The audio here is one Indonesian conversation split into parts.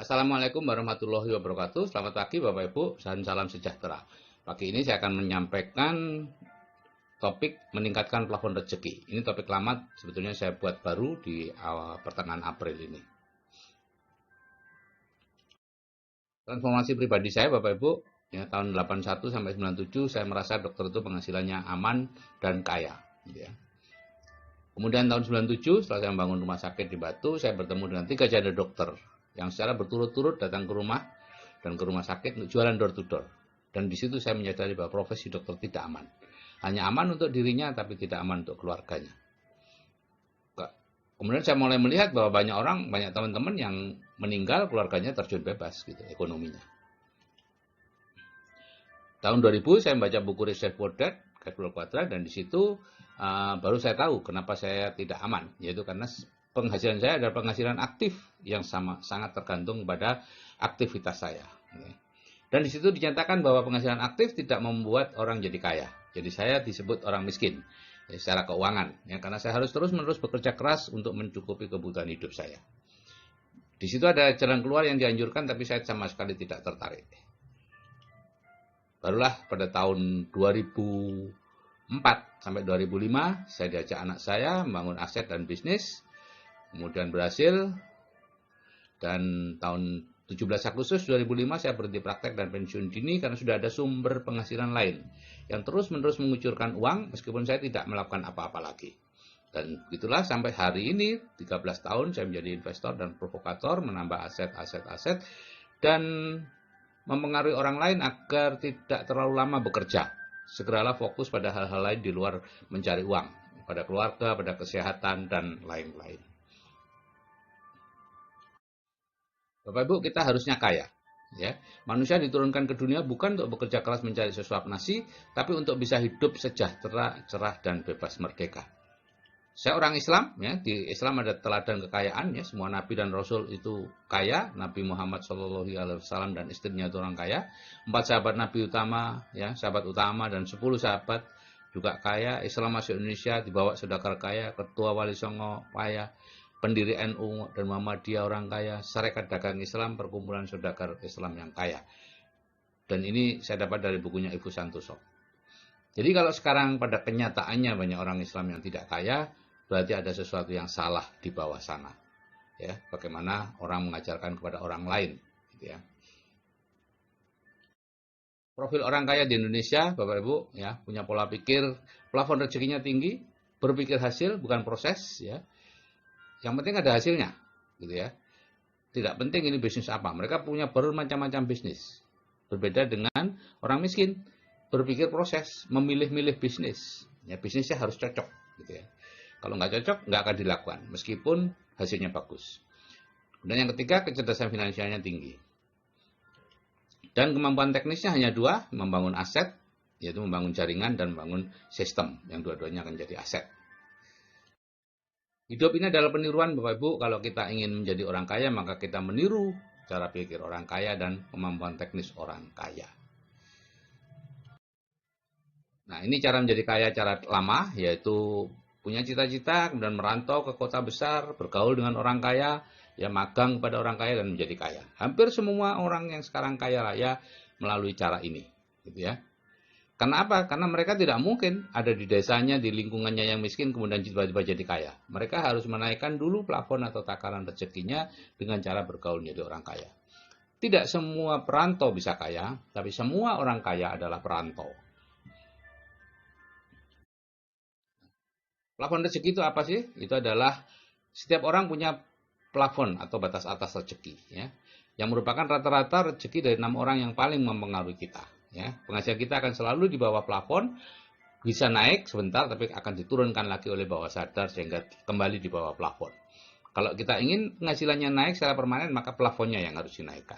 Assalamualaikum warahmatullahi wabarakatuh. Selamat pagi Bapak Ibu dan salam sejahtera. Pagi ini saya akan menyampaikan topik meningkatkan plafon rezeki. Ini topik lama, sebetulnya saya buat baru di awal pertengahan April ini. Transformasi pribadi saya Bapak Ibu, ya, tahun 81 sampai 97 saya merasa dokter itu penghasilannya aman dan kaya. Ya. Kemudian tahun 97 setelah saya membangun rumah sakit di Batu, saya bertemu dengan 3 janda dokter yang secara berturut-turut datang ke rumah dan ke rumah sakit untuk jualan door to door. Dan di situ saya menyadari bahwa profesi dokter tidak aman. Hanya aman untuk dirinya, tapi tidak aman untuk keluarganya. Kemudian saya mulai melihat bahwa banyak orang, banyak teman-teman yang meninggal, keluarganya terjun bebas, gitu, ekonominya. Tahun 2000 saya membaca buku Rich Poor Dad, Capital Quadrat, dan di situ baru saya tahu kenapa saya tidak aman, yaitu karena penghasilan saya adalah penghasilan aktif yang sangat tergantung pada aktivitas saya. Dan di situ dinyatakan bahwa penghasilan aktif tidak membuat orang jadi kaya. Jadi saya disebut orang miskin secara keuangan, ya, karena saya harus terus-menerus bekerja keras untuk mencukupi kebutuhan hidup saya. Di situ ada jalan keluar yang dianjurkan, tapi saya sama sekali tidak tertarik. Barulah pada tahun 2004 sampai 2005 saya diajak anak saya membangun aset dan bisnis, kemudian berhasil, dan tahun 17 Agustus 2005 saya berhenti praktek dan pensiun dini karena sudah ada sumber penghasilan lain yang terus-menerus mengucurkan uang meskipun saya tidak melakukan apa-apa lagi. Dan begitulah sampai hari ini 13 tahun saya menjadi investor dan provokator, menambah aset dan mempengaruhi orang lain agar tidak terlalu lama bekerja. Segeralah fokus pada hal-hal lain di luar mencari uang, pada keluarga, pada kesehatan, dan lain-lain. Bapak Ibu, kita harusnya kaya. Ya, manusia diturunkan ke dunia bukan untuk bekerja keras mencari sesuap nasi, tapi untuk bisa hidup sejahtera, cerah, dan bebas merdeka. Saya orang Islam, ya, di Islam ada teladan kekayaan, ya, semua nabi dan rasul itu kaya. Nabi Muhammad SAW dan istrinya itu orang kaya. 4 sahabat nabi utama, ya, sahabat utama dan 10 sahabat juga kaya. Islam masuk Indonesia dibawa saudagar kaya, ketua Wali Songo kaya, pendiri NU dan Muhammadiyah orang kaya, Sarekat Dagang Islam, perkumpulan saudagar Islam yang kaya. Dan ini saya dapat dari bukunya Ibu Santoso. Jadi kalau sekarang pada kenyataannya banyak orang Islam yang tidak kaya, berarti ada sesuatu yang salah di bawah sana. Ya, bagaimana orang mengajarkan kepada orang lain, gitu ya. Profil orang kaya di Indonesia, Bapak Ibu, ya, punya pola pikir plafon rezekinya tinggi, berpikir hasil bukan proses, ya. Yang penting ada hasilnya, gitu ya. Tidak penting ini bisnis apa. Mereka punya bermacam-macam bisnis. Berbeda dengan orang miskin, berpikir proses, memilih-milih bisnis. Ya, bisnisnya harus cocok, gitu ya. Kalau nggak cocok, nggak akan dilakukan, meskipun hasilnya bagus. Dan yang ketiga, kecerdasan finansialnya tinggi. Dan kemampuan teknisnya hanya 2, membangun aset, yaitu membangun jaringan dan membangun sistem, yang dua-duanya akan jadi aset. Hidup ini adalah peniruan Bapak Ibu. Kalau kita ingin menjadi orang kaya, maka kita meniru cara pikir orang kaya dan kemampuan teknis orang kaya. Nah, ini cara menjadi kaya cara lama, yaitu punya cita-cita, kemudian merantau ke kota besar, bergaul dengan orang kaya, ya magang pada orang kaya dan menjadi kaya. Hampir semua orang yang sekarang kaya raya melalui cara ini, gitu ya. Kenapa? Karena mereka tidak mungkin ada di desanya, di lingkungannya yang miskin, kemudian tiba-tiba jadi kaya. Mereka harus menaikkan dulu plafon atau takaran rezekinya dengan cara bergaul menjadi orang kaya. Tidak semua perantau bisa kaya, tapi semua orang kaya adalah perantau. Plafon rezeki itu apa sih? Itu adalah setiap orang punya plafon atau batas atas rezeki, ya, yang merupakan rata-rata rezeki dari 6 orang yang paling mempengaruhi kita. Ya, penghasilan kita akan selalu di bawah plafon, bisa naik sebentar tapi akan diturunkan lagi oleh bawah sadar sehingga kembali di bawah plafon. Kalau kita ingin penghasilannya naik secara permanen, maka plafonnya yang harus dinaikkan.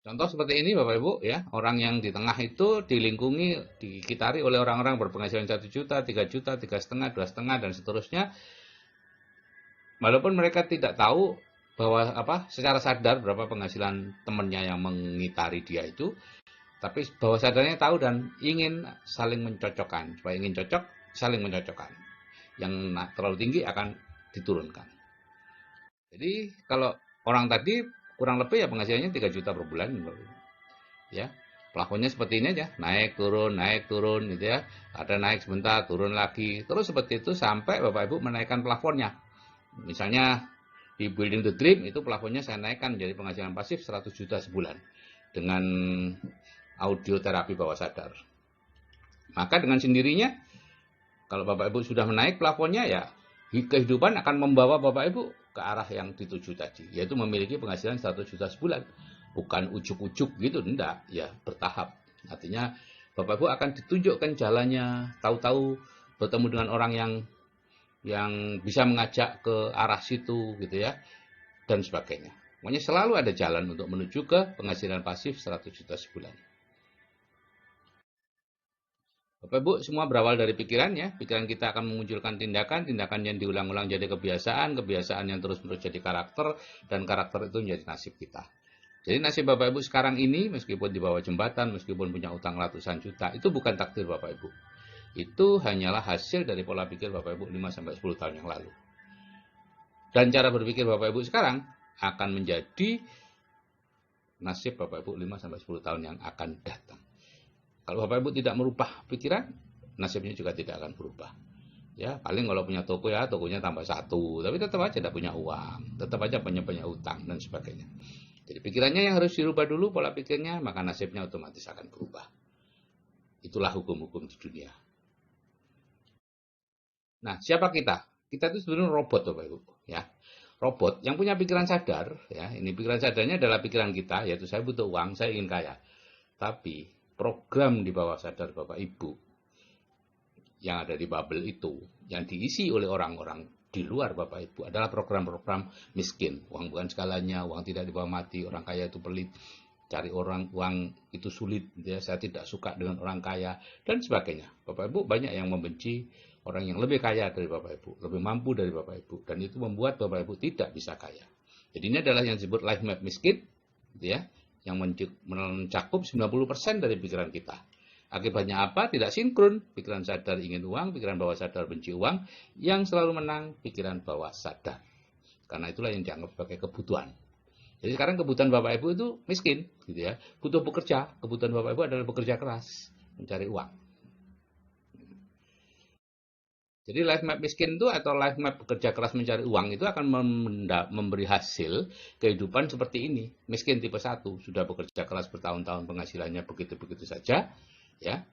Contoh seperti ini Bapak Ibu, ya, orang yang di tengah itu dilingkungi, dikitari oleh orang-orang berpenghasilan 1 juta, 3 juta, 3,5, 2,5 dan seterusnya. Walaupun mereka tidak tahu bahwa secara sadar berapa penghasilan temannya yang mengitari dia itu, tapi bawah sadarnya tahu dan ingin saling mencocokkan. Supaya ingin cocok, saling mencocokkan. Yang terlalu tinggi akan diturunkan. Jadi kalau orang tadi kurang lebih ya penghasilannya 3 juta per bulan, ya. Plafonnya seperti ini aja, naik turun gitu ya. Ada naik sebentar, turun lagi. Terus seperti itu sampai Bapak Ibu menaikkan plafonnya. Misalnya di Building the Dream itu plafonnya saya naikkan menjadi penghasilan pasif 100 juta sebulan dengan audio terapi bawah sadar. Maka dengan sendirinya kalau Bapak Ibu sudah menaik plafonnya, ya kehidupan akan membawa Bapak Ibu ke arah yang dituju tadi, yaitu memiliki penghasilan 100 juta sebulan. Bukan ujuk-ujuk gitu, enggak, ya bertahap. Artinya Bapak Ibu akan ditunjukkan jalannya, tahu-tahu bertemu dengan orang yang bisa mengajak ke arah situ gitu ya, dan sebagainya. Pokoknya selalu ada jalan untuk menuju ke penghasilan pasif 100 juta sebulan. Bapak Ibu, semua berawal dari pikiran ya. Pikiran kita akan memunculkan tindakan, tindakan yang diulang-ulang jadi kebiasaan, kebiasaan yang terus-menerus jadi karakter, dan karakter itu menjadi nasib kita. Jadi nasib Bapak Ibu sekarang ini, meskipun di bawah jembatan, meskipun punya utang ratusan juta, itu bukan takdir Bapak Ibu. Itu hanyalah hasil dari pola pikir Bapak Ibu 5-10 tahun yang lalu. Dan cara berpikir Bapak Ibu sekarang akan menjadi nasib Bapak Ibu 5-10 tahun yang akan datang. Kalau Bapak Ibu tidak merubah pikiran, nasibnya juga tidak akan berubah. Ya, paling kalau punya toko ya, tokonya tambah 1, tapi tetap aja tidak punya uang, tetap aja punya utang dan sebagainya. Jadi pikirannya yang harus dirubah dulu pola pikirnya, maka nasibnya otomatis akan berubah. Itulah hukum-hukum di dunia. Nah, siapa kita? Kita itu sebenarnya robot, Bapak Ibu, ya. Robot yang punya pikiran sadar, ya. Ini pikiran sadarnya adalah pikiran kita, yaitu saya butuh uang, saya ingin kaya. Tapi program di bawah sadar Bapak Ibu yang ada di bubble itu, yang diisi oleh orang-orang di luar Bapak Ibu adalah program-program miskin. Uang bukan segalanya, uang tidak dibawa mati, orang kaya itu pelit, cari uang itu sulit, ya, saya tidak suka dengan orang kaya, dan sebagainya. Bapak Ibu banyak yang membenci orang yang lebih kaya dari Bapak Ibu, lebih mampu dari Bapak Ibu, dan itu membuat Bapak Ibu tidak bisa kaya. Jadi ini adalah yang disebut life map miskin, ya, yang mencakup 90% dari pikiran kita. Akibatnya apa? Tidak sinkron. Pikiran sadar ingin uang, pikiran bawah sadar benci uang. Yang selalu menang pikiran bawah sadar. Karena itulah yang dianggap sebagai kebutuhan. Jadi sekarang kebutuhan Bapak Ibu itu miskin, gitu ya. Butuh bekerja. Kebutuhan Bapak Ibu adalah bekerja keras, mencari uang. Jadi life map miskin itu atau life map bekerja keras mencari uang itu akan memberi hasil kehidupan seperti ini. Miskin tipe 1, sudah bekerja keras bertahun-tahun, penghasilannya begitu-begitu saja, ya.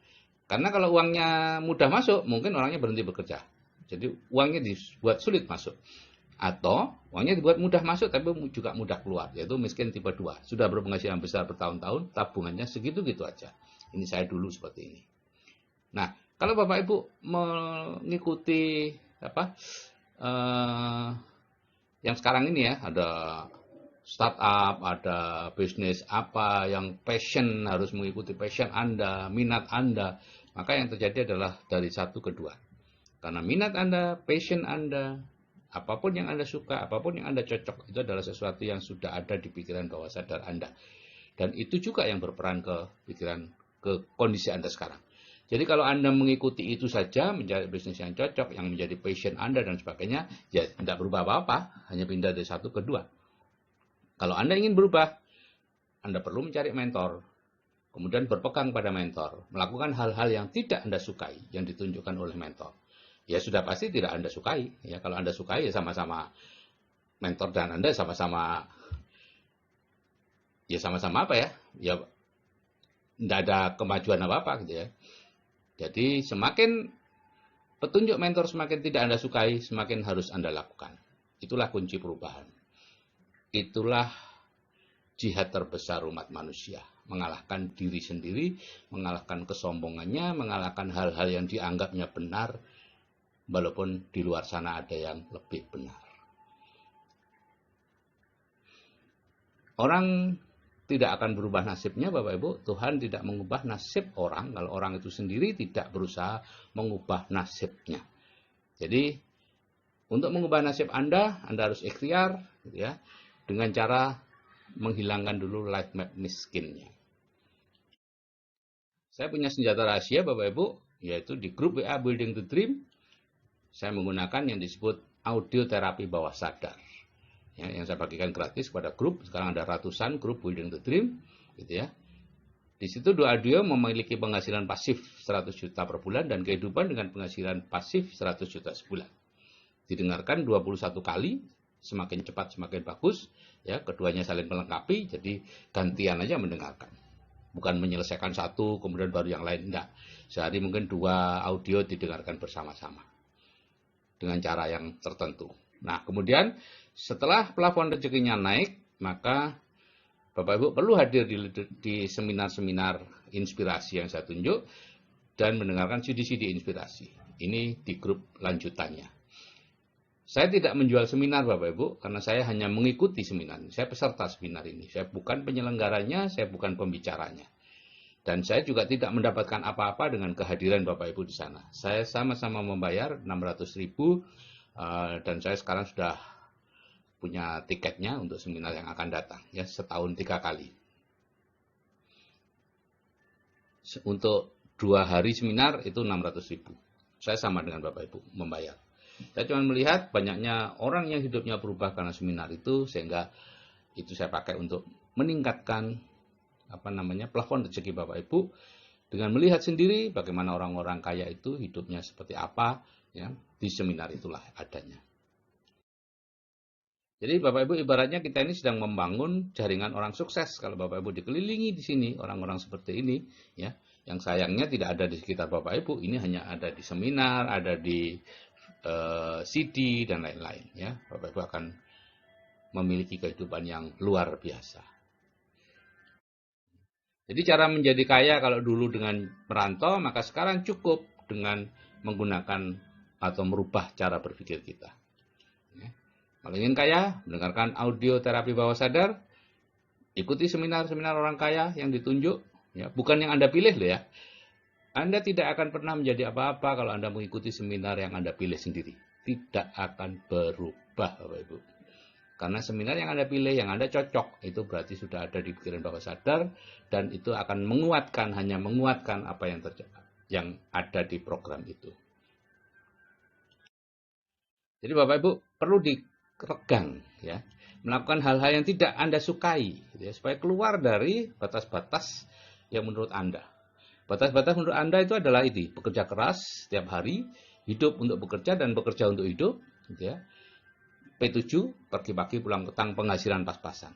Karena kalau uangnya mudah masuk, mungkin orangnya berhenti bekerja. Jadi uangnya dibuat sulit masuk. Atau uangnya dibuat mudah masuk tapi juga mudah keluar, yaitu miskin tipe 2. Sudah berpenghasilan besar bertahun-tahun, tabungannya segitu-gitu aja. Ini saya dulu seperti ini. Nah, kalau Bapak Ibu mengikuti yang sekarang ini ya, ada startup, ada bisnis apa yang passion, harus mengikuti passion Anda, minat Anda, maka yang terjadi adalah dari 1 ke 2. Karena minat Anda, passion Anda, apapun yang Anda suka, apapun yang Anda cocok, itu adalah sesuatu yang sudah ada di pikiran bawah sadar Anda. Dan itu juga yang berperan ke kondisi Anda sekarang. Jadi kalau Anda mengikuti itu saja, mencari bisnis yang cocok, yang menjadi passion Anda dan sebagainya, ya tidak berubah apa-apa, hanya pindah dari 1 ke 2. Kalau Anda ingin berubah, Anda perlu mencari mentor, kemudian berpegang pada mentor, melakukan hal-hal yang tidak Anda sukai, yang ditunjukkan oleh mentor. Ya sudah pasti tidak Anda sukai. Ya kalau Anda sukai, ya sama-sama mentor dan Anda sama-sama apa ya? Ya tidak ada kemajuan apa-apa gitu ya. Jadi semakin petunjuk mentor semakin tidak Anda sukai, semakin harus Anda lakukan. Itulah kunci perubahan. Itulah jihad terbesar umat manusia. Mengalahkan diri sendiri, mengalahkan kesombongannya, mengalahkan hal-hal yang dianggapnya benar, walaupun di luar sana ada yang lebih benar. Orang tidak akan berubah nasibnya, Bapak Ibu. Tuhan tidak mengubah nasib orang kalau orang itu sendiri tidak berusaha mengubah nasibnya. Jadi untuk mengubah nasib Anda harus ikhtiar, gitu ya, dengan cara menghilangkan dulu life map miskinnya. Saya punya senjata rahasia, Bapak Ibu, yaitu di grup WA Building the Dream. Saya menggunakan yang disebut audio terapi bawah sadar. ya, yang saya bagikan gratis kepada grup. Sekarang ada ratusan grup Building the Dream, gitu ya. Di situ Doa Audio memiliki penghasilan pasif 100 juta per bulan dan kehidupan dengan penghasilan pasif 100 juta sebulan. Didengarkan 21 kali, semakin cepat semakin bagus, ya, keduanya saling melengkapi, jadi gantian aja mendengarkan. Bukan menyelesaikan satu kemudian baru yang lain, enggak. Sehari mungkin 2 audio didengarkan bersama-sama dengan cara yang tertentu. Nah, kemudian setelah plafon rezekinya naik, maka Bapak Ibu perlu hadir di seminar-seminar inspirasi yang saya tunjuk dan mendengarkan CD-CD inspirasi. Ini di grup lanjutannya. Saya tidak menjual seminar Bapak Ibu karena saya hanya mengikuti seminar. Saya peserta seminar ini. Saya bukan penyelenggaranya, saya bukan pembicaranya. Dan saya juga tidak mendapatkan apa-apa dengan kehadiran Bapak Ibu di sana. Saya sama-sama membayar 600.000 dan saya sekarang sudah punya tiketnya untuk seminar yang akan datang, ya, setahun 3 kali. Untuk 2 hari seminar itu 600.000. Saya sama dengan Bapak Ibu membayar. Saya cuma melihat banyaknya orang yang hidupnya berubah karena seminar itu, sehingga itu saya pakai untuk meningkatkan plafon rezeki Bapak Ibu dengan melihat sendiri bagaimana orang-orang kaya itu hidupnya seperti apa, ya, di seminar itulah adanya. Jadi Bapak Ibu ibaratnya kita ini sedang membangun jaringan orang sukses. Kalau Bapak Ibu dikelilingi di sini orang-orang seperti ini, ya, yang sayangnya tidak ada di sekitar Bapak Ibu, ini hanya ada di seminar, ada di CD dan lain-lain, ya. Bapak Ibu akan memiliki kehidupan yang luar biasa. Jadi cara menjadi kaya kalau dulu dengan merantau, maka sekarang cukup dengan menggunakan atau merubah cara berpikir kita. Kalau ingin kaya, mendengarkan audio terapi bawah sadar, ikuti seminar-seminar orang kaya yang ditunjuk, ya, bukan yang Anda pilih loh, ya. Anda tidak akan pernah menjadi apa-apa kalau Anda mengikuti seminar yang Anda pilih sendiri. Tidak akan berubah, Bapak Ibu. Karena seminar yang Anda pilih, yang Anda cocok, itu berarti sudah ada di pikiran bawah sadar, dan itu akan hanya menguatkan apa yang ada di program itu. Jadi Bapak Ibu perlu diregang, ya, melakukan hal-hal yang tidak Anda sukai, ya, supaya keluar dari batas-batas yang menurut Anda. Batas-batas menurut Anda itu adalah ini, bekerja keras setiap hari, hidup untuk bekerja dan bekerja untuk hidup, gitu ya. P7, pergi pagi pulang petang, penghasilan pas-pasan.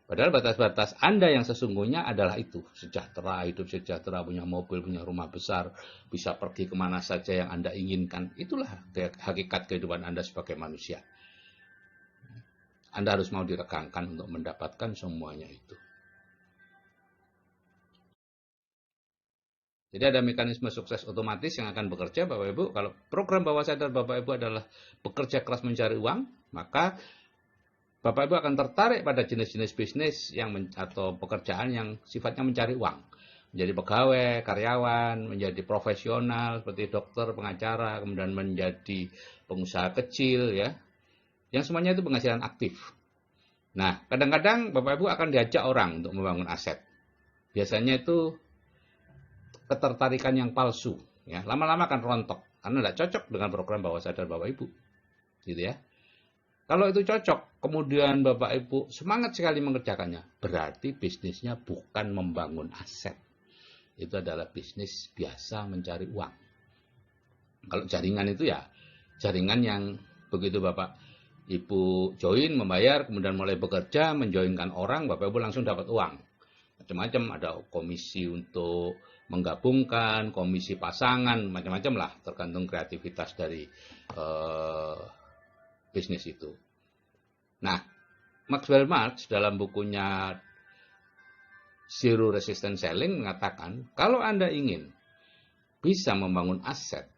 Padahal batas-batas Anda yang sesungguhnya adalah itu, sejahtera, hidup sejahtera, punya mobil, punya rumah besar, bisa pergi kemana saja yang Anda inginkan. Itulah hakikat kehidupan Anda sebagai manusia. Anda harus mau diregangkan untuk mendapatkan semuanya itu. Jadi ada mekanisme sukses otomatis yang akan bekerja, Bapak Ibu. Kalau program bawah sadar Bapak Ibu adalah bekerja keras mencari uang, maka Bapak Ibu akan tertarik pada jenis-jenis bisnis atau pekerjaan yang sifatnya mencari uang. Menjadi pegawai, karyawan, menjadi profesional seperti dokter, pengacara, kemudian menjadi pengusaha kecil, ya. Yang semuanya itu penghasilan aktif. Nah, kadang-kadang Bapak Ibu akan diajak orang untuk membangun aset. Biasanya itu ketertarikan yang palsu, ya. Lama-lama akan rontok karena tidak cocok dengan program bawah sadar Bapak Ibu, gitu ya. Kalau itu cocok, kemudian Bapak Ibu semangat sekali mengerjakannya, berarti bisnisnya bukan membangun aset. Itu adalah bisnis biasa mencari uang. Kalau jaringan itu ya jaringan yang begitu Bapak Ibu join, membayar, kemudian mulai bekerja, menjoinkan orang, Bapak Ibu langsung dapat uang. Macam-macam, ada komisi untuk menggabungkan, komisi pasangan, macam-macam lah, tergantung kreativitas dari bisnis itu. Nah, Maxwell Maltz dalam bukunya Zero Resistance Selling mengatakan, kalau Anda ingin bisa membangun aset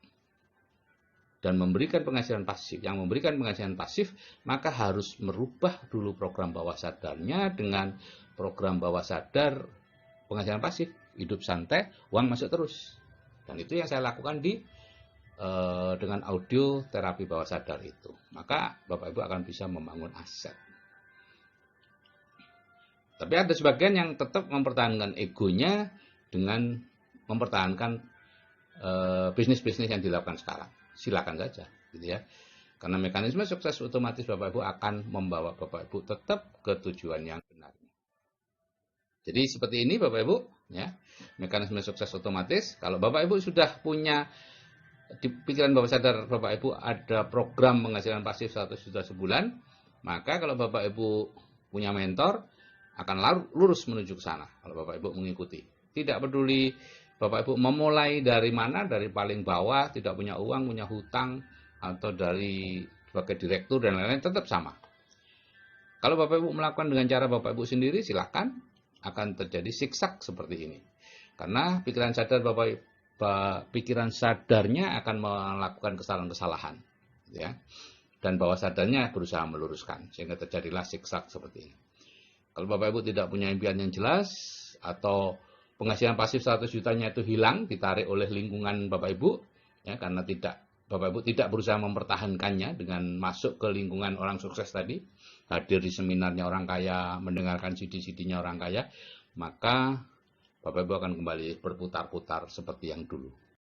dan memberikan penghasilan pasif, yang memberikan penghasilan pasif, maka harus merubah dulu program bawah sadarnya dengan program bawah sadar penghasilan pasif. Hidup santai, uang masuk terus. Dan itu yang saya lakukan dengan audio terapi bawah sadar itu. Maka Bapak Ibu akan bisa membangun aset. Tapi ada sebagian yang tetap mempertahankan egonya dengan mempertahankan bisnis-bisnis yang dilakukan sekarang. Silakan saja, gitu ya. Karena mekanisme sukses otomatis Bapak Ibu akan membawa Bapak Ibu tetap ke tujuan yang benar. Jadi seperti ini Bapak Ibu, ya. Mekanisme sukses otomatis. Kalau Bapak Ibu sudah punya di pikiran bawah sadar Bapak Ibu ada program penghasilan pasif 100 juta sebulan, maka kalau Bapak Ibu punya mentor akan lurus menuju ke sana kalau Bapak Ibu mengikuti. Tidak peduli Bapak Ibu memulai dari mana, dari paling bawah, tidak punya uang, punya hutang, atau dari sebagai direktur dan lain-lain, tetap sama. Kalau Bapak Ibu melakukan dengan cara Bapak Ibu sendiri, silakan, akan terjadi siksak seperti ini. Karena pikiran sadar pikiran sadarnya akan melakukan kesalahan-kesalahan, ya. Dan bawah sadarnya berusaha meluruskan, sehingga terjadilah siksak seperti ini. Kalau Bapak Ibu tidak punya impian yang jelas, atau penghasilan pasif 100 jutanya itu hilang, ditarik oleh lingkungan Bapak Ibu, ya, karena Bapak Ibu tidak berusaha mempertahankannya dengan masuk ke lingkungan orang sukses tadi, hadir di seminarnya orang kaya, mendengarkan CD-CD-nya orang kaya, maka Bapak Ibu akan kembali berputar-putar seperti yang dulu.